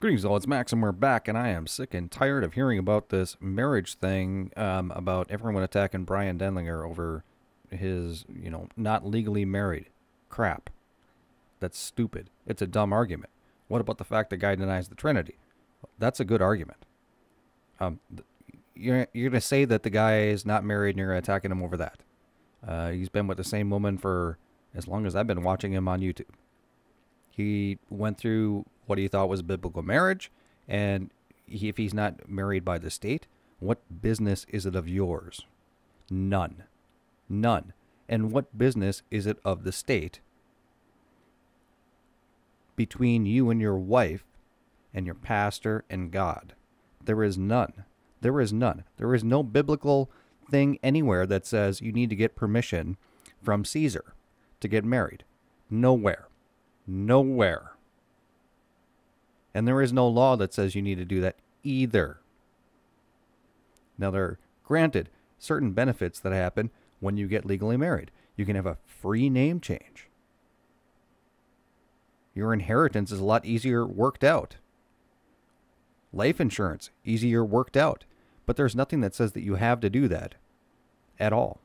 Greetings, all. It's Max, and we're back, and I am sick and tired of hearing about this marriage thing, about everyone attacking Brian Denlinger over his, not legally married. Crap. That's stupid. It's a dumb argument. What about the fact the guy denies the Trinity? That's a good argument. Um, you're going to say that the guy is not married, and you're attacking him over that. He's been with the same woman for as long as I've been watching him on YouTube. He went through what he thought was biblical marriage, and if he's not married by the state, what business is it of yours? None. None. And what business is it of the state between you and your wife and your pastor and God? There is none. There is none. There is no biblical thing anywhere that says you need to get permission from Caesar to get married. Nowhere. Nowhere. And there is no law that says you need to do that either. Now, there are, granted, certain benefits that happen when you get legally married. You can have a free name change. Your inheritance is a lot easier worked out. Life insurance, easier worked out. But there's nothing that says that you have to do that at all.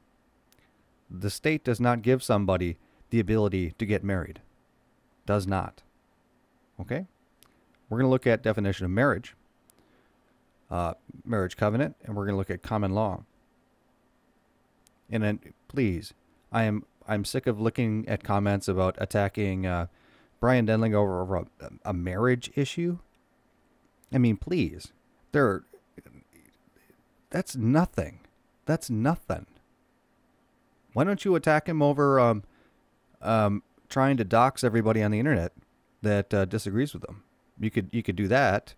The state does not give somebody the ability to get married. Does not. Okay? We're going to look at definition of marriage, marriage covenant, and we're going to look at common law. And then, please, I'm sick of looking at comments about attacking Brian Denling over a marriage issue. I mean, please, that's nothing. That's nothing. Why don't you attack him over trying to dox everybody on the internet that disagrees with him? You could do that.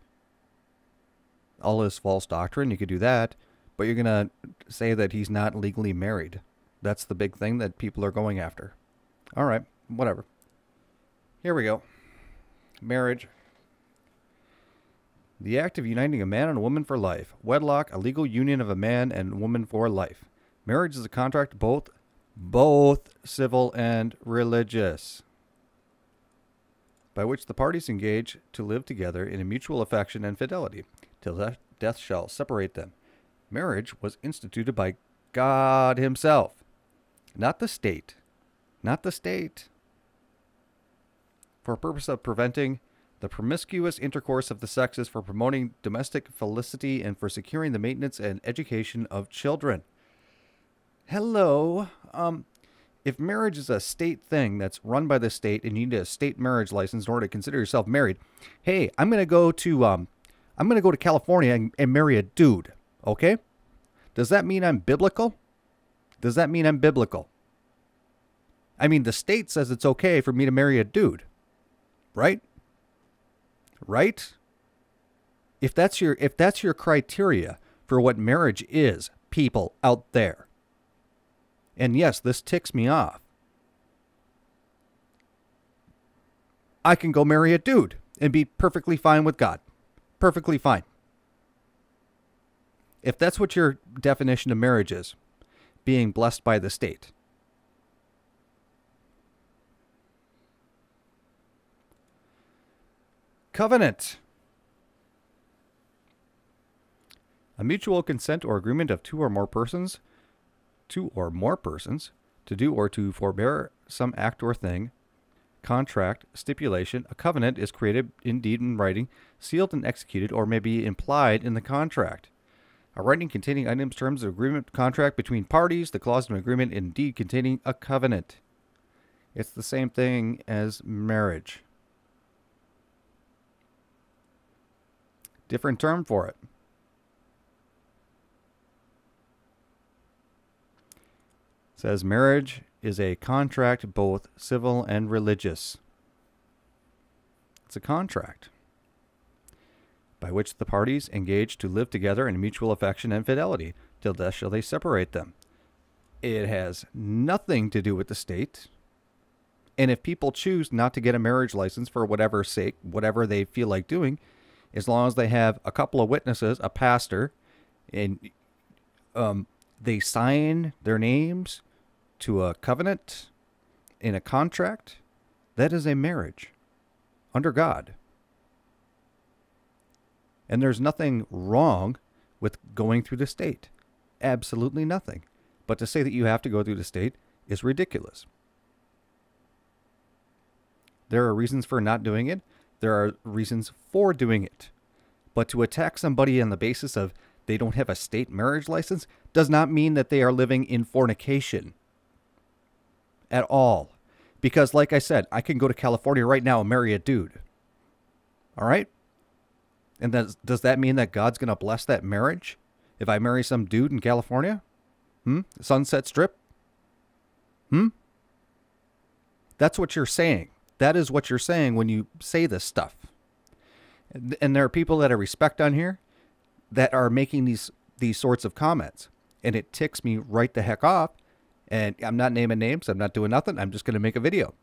All his false doctrine, you could do that, but you're gonna say that he's not legally married. That's the big thing that people are going after. All right, whatever. Here we go. Marriage. The act of uniting a man and a woman for life. Wedlock, a legal union of a man and woman for life. Marriage is a contract both civil and religious, by which the parties engage to live together in a mutual affection and fidelity, till death shall separate them. Marriage was instituted by God himself, not the state. Not the state. For a purpose of preventing the promiscuous intercourse of the sexes, for promoting domestic felicity, and for securing the maintenance and education of children. Hello. If marriage is a state thing that's run by the state and you need a state marriage license in order to consider yourself married, hey, I'm gonna go to California and marry a dude. Okay? Does that mean I'm biblical? Does that mean I'm biblical? I mean, the state says it's okay for me to marry a dude, right? Right? If that's your criteria for what marriage is, people out there. And yes, this ticks me off. I can go marry a dude and be perfectly fine with God. Perfectly fine. If that's what your definition of marriage is, being blessed by the state. Covenant. A mutual consent or agreement of two or more persons to do or to forbear some act or thing. Contract, stipulation. A covenant is created in deed and writing, sealed and executed, or may be implied in the contract. A writing containing items, terms of agreement, contract between parties, the clause of an agreement, indeed containing a covenant. It's the same thing as marriage. Different term for it. It says marriage is a contract both civil and religious. It's a contract by which the parties engage to live together in mutual affection and fidelity, till death shall they separate them. It has nothing to do with the state. And if people choose not to get a marriage license for whatever sake, whatever they feel like doing, as long as they have a couple of witnesses, a pastor, and they sign their names to a covenant in a contract, that is a marriage under God. And there's nothing wrong with going through the state. Absolutely nothing. But to say that you have to go through the state is ridiculous. There are reasons for not doing it. There are reasons for doing it. But to attack somebody on the basis of they don't have a state marriage license does not mean that they are living in fornication at all. Because like I said, I can go to California right now and marry a dude. All right? And does that mean that God's going to bless that marriage if I marry some dude in California? Sunset Strip? That's what you're saying. That is what you're saying when you say this stuff. And there are people that I respect on here that are making these sorts of comments. And it ticks me right the heck off. And I'm not naming names. I'm not doing nothing. I'm just going to make a video.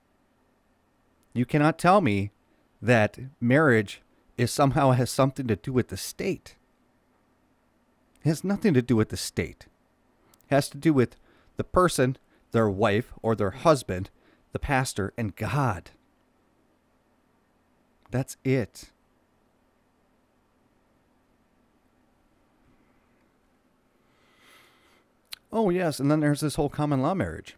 You cannot tell me that marriage somehow has something to do with the state. It has nothing to do with the state. It has to do with the person, their wife or their husband, the pastor, and God. That's it. Oh, yes, and then there's this whole common law marriage.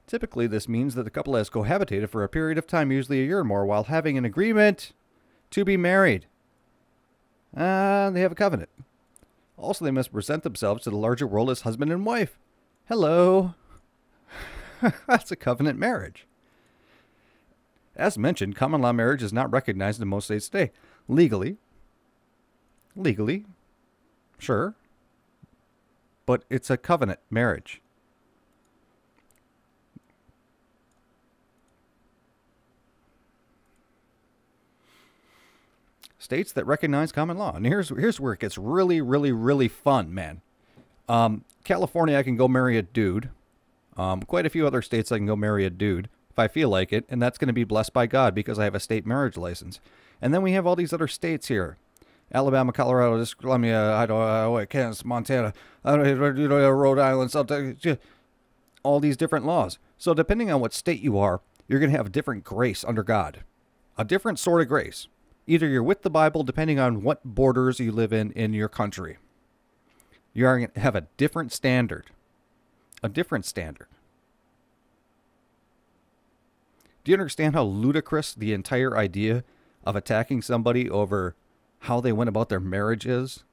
Typically, this means that the couple has cohabitated for a period of time, usually a year or more, while having an agreement to be married. They have a covenant. Also, they must present themselves to the larger world as husband and wife. Hello. That's a covenant marriage. As mentioned, common law marriage is not recognized in most states today. Legally, sure. But it's a covenant marriage. States that recognize common law. And here's where it gets really, really, really fun, man. California, I can go marry a dude. Quite a few other states I can go marry a dude if I feel like it. And that's going to be blessed by God because I have a state marriage license. And then we have all these other states here. Alabama, Colorado, Columbia, Idaho, Kansas, Montana, Rhode Island, South Texas, all these different laws. So depending on what state you are, you're going to have a different grace under God. A different sort of grace. Either you're with the Bible, depending on what borders you live in your country. You are going to have a different standard. A different standard. Do you understand how ludicrous the entire idea of attacking somebody over how they went about their marriage is?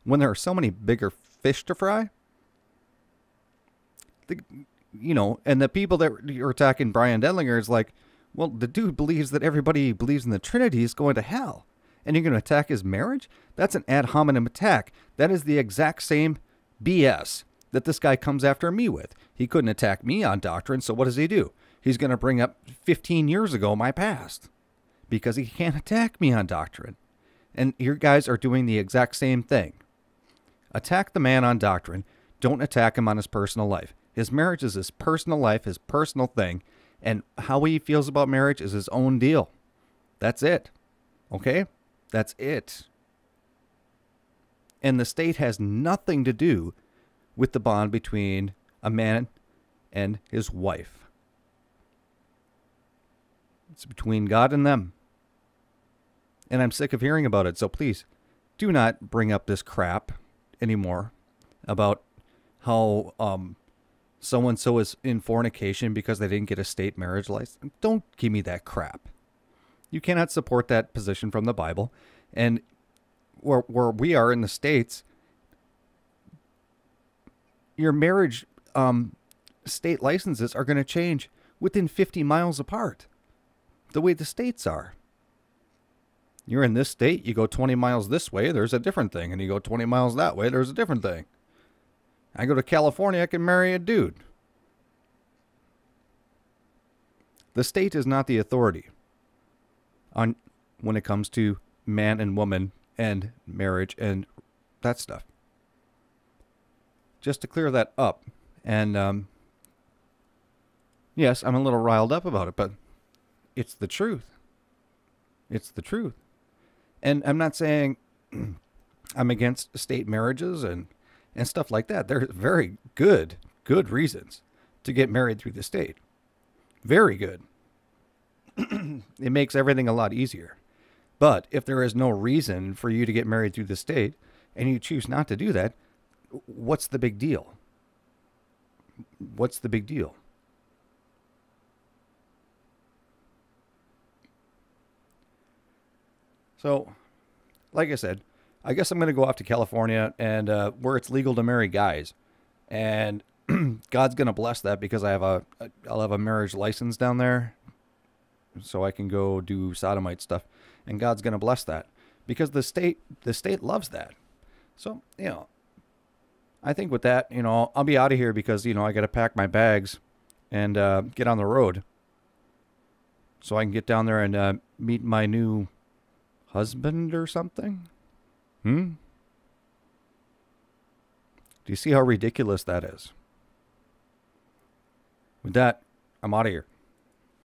When there are so many bigger fish to fry? And the people that you're attacking Brian Denlinger is like, well, the dude believes that everybody believes in the Trinity is going to hell. And you're going to attack his marriage? That's an ad hominem attack. That is the exact same BS that this guy comes after me with. He couldn't attack me on doctrine, so what does he do? He's going to bring up 15 years ago my past. Because he can't attack me on doctrine. And your guys are doing the exact same thing. Attack the man on doctrine. Don't attack him on his personal life. His marriage is his personal life, his personal thing. And how he feels about marriage is his own deal. That's it. Okay? That's it. And the state has nothing to do with the bond between a man and his wife. It's between God and them. And I'm sick of hearing about it. So please, do not bring up this crap anymore about how so-and-so is in fornication because they didn't get a state marriage license. Don't give me that crap. You cannot support that position from the Bible. And where we are in the States, your marriage state licenses are going to change within 50 miles apart. The way the states are. You're in this state, you go 20 miles this way, there's a different thing. And you go 20 miles that way, there's a different thing. I go to California, I can marry a dude. The state is not the authority on when it comes to man and woman and marriage and that stuff. Just to clear that up. And yes, I'm a little riled up about it, but it's the truth. It's the truth. And I'm not saying I'm against state marriages and stuff like that. There's very good reasons to get married through the state. Very good. It makes everything a lot easier. But if there is no reason for you to get married through the state and you choose not to do that, what's the big deal? What's the big deal? So, like I said, I guess I'm going to go off to California and where it's legal to marry guys. And God's going to bless that because I'll have a marriage license down there so I can go do sodomite stuff. And God's going to bless that because the state loves that. So, I think with that, I'll be out of here because, I got to pack my bags and get on the road so I can get down there and meet my new husband or something. Do you see how ridiculous that is? With that, I'm out of here.